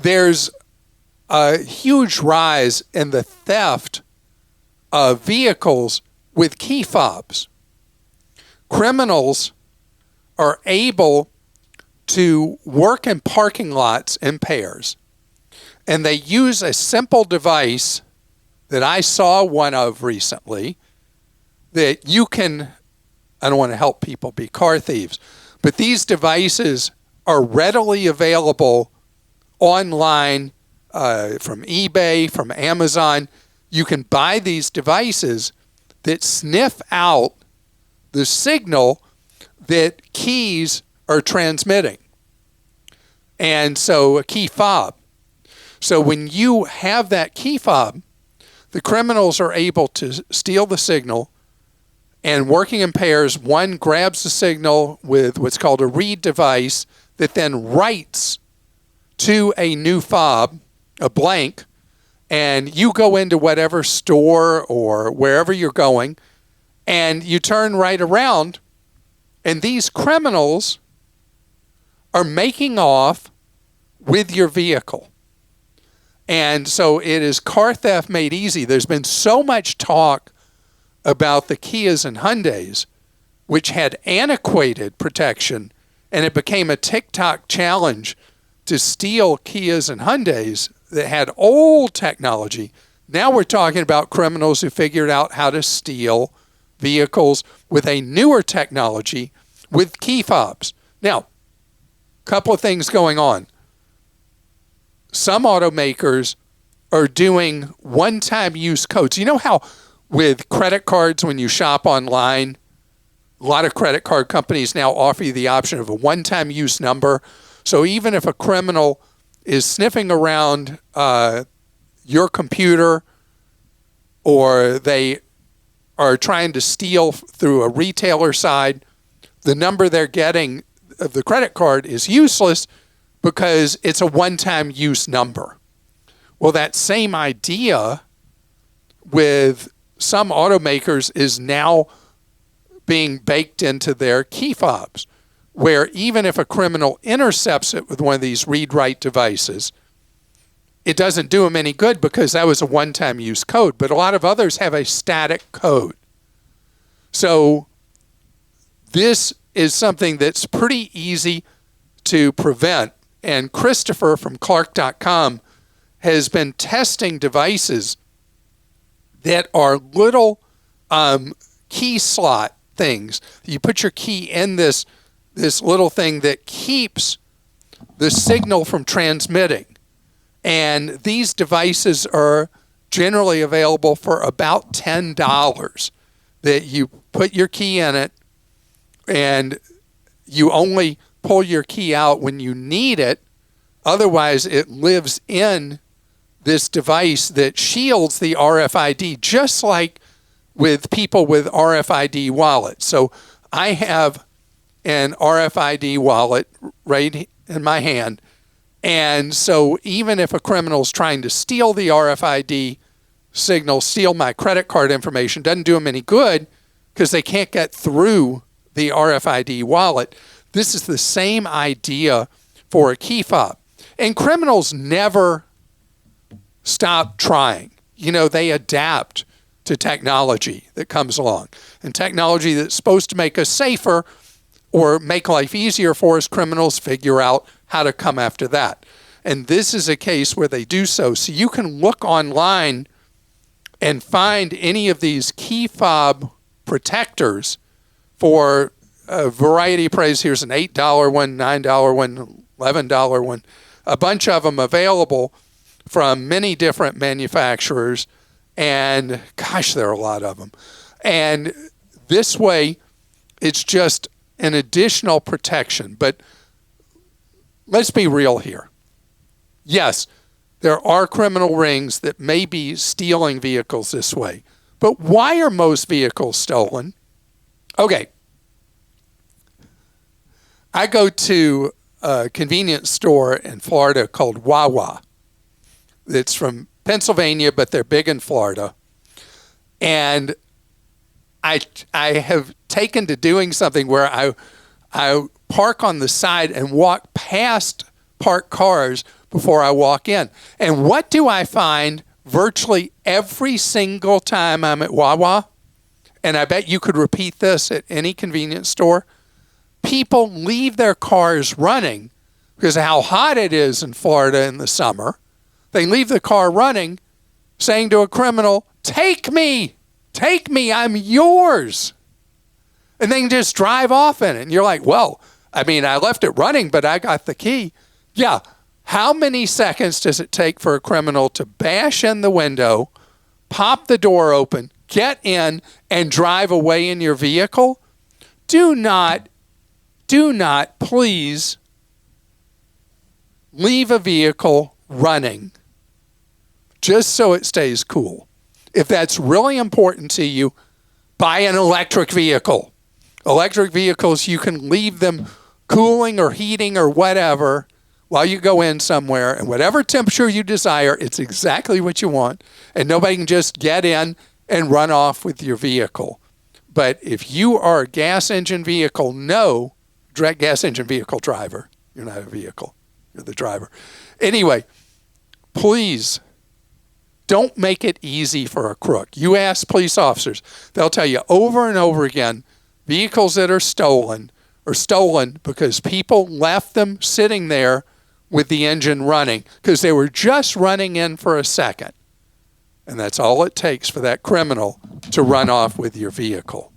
there's a huge rise in the theft of vehicles with key fobs. Criminals are able to work in parking lots in pairs, and they use a simple device that I saw one of recently that you can, I don't want to help people be car thieves, but these devices are readily available online from eBay, from Amazon. You can buy these devices that sniff out the signal that keys are transmitting. And so a key fob. So when you have that key fob, the criminals are able to steal the signal, and working in pairs, one grabs the signal with what's called a read device that then writes to a new fob, a blank, and you go into whatever store or wherever you're going, and you turn right around, and these criminals are making off with your vehicle. And so it is car theft made easy. There's been so much talk about the Kias and Hyundais, which had antiquated protection, and it became a TikTok challenge to steal Kias and Hyundais that had old technology. Now we're talking about criminals who figured out how to steal vehicles with a newer technology with key fobs. Now, a couple of things going on. Some automakers are doing one-time use codes. You know how with credit cards, when you shop online, a lot of credit card companies now offer you the option of a one-time use number. So even if a criminal is sniffing around your computer, or they are trying to steal through a retailer side, the number they're getting of the credit card is useless because it's a one-time use number. Well, that same idea with some automakers is now being baked into their key fobs, where even if a criminal intercepts it with one of these read-write devices, it doesn't do them any good because that was a one-time use code. But a lot of others have a static code. So this is something that's pretty easy to prevent. And Christopher from Clark.com has been testing devices that are little key slot things. You put your key in this little thing that keeps the signal from transmitting. And these devices are generally available for about $10, that you put your key in it and you only pull your key out when you need it. Otherwise, it lives in this device that shields the RFID, just like with people with RFID wallets. So I have an RFID wallet right in my hand. And so even if a criminal's trying to steal the RFID signal, steal my credit card information, doesn't do them any good because they can't get through the RFID wallet. This is the same idea for a key fob. And criminals never stop trying. You know, they adapt to technology that comes along. And technology that's supposed to make us safer or make life easier for us, criminals figure out how to come after that. And this is a case where they do so. So you can look online and find any of these key fob protectors for a variety of prices. Here's an $8 one, $9 one, $11 one, a bunch of them available from many different manufacturers. And gosh, there are a lot of them. And this way, it's just an additional protection. But let's be real here. Yes, there are criminal rings that may be stealing vehicles this way. But why are most vehicles stolen? Okay. I go to a convenience store in Florida called Wawa. It's from Pennsylvania, but they're big in Florida. And I have taken to doing something where I park on the side and walk past parked cars before I walk in. And what do I find virtually every single time I'm at Wawa? And I bet you could repeat this at any convenience store. People leave their cars running because of how hot it is in Florida in the summer. They leave the car running, saying to a criminal, take me, I'm yours. And they can just drive off in it. And you're like, well, I mean, I left it running, but I got the key. Yeah. How many seconds does it take for a criminal to bash in the window, pop the door open, get in, and drive away in your vehicle? Do not please leave a vehicle running just so it stays cool. If that's really important to you, buy an electric vehicle. Electric vehicles, you can leave them cooling or heating or whatever while you go in somewhere, and whatever temperature you desire, it's exactly what you want, and nobody can just get in and run off with your vehicle. But if you are a gas engine vehicle, gas engine vehicle driver, you're not a vehicle, you're the driver. Anyway, please don't make it easy for a crook. You ask police officers, they'll tell you over and over again, vehicles that are stolen because people left them sitting there with the engine running because they were just running in for a second. And that's all it takes for that criminal to run off with your vehicle.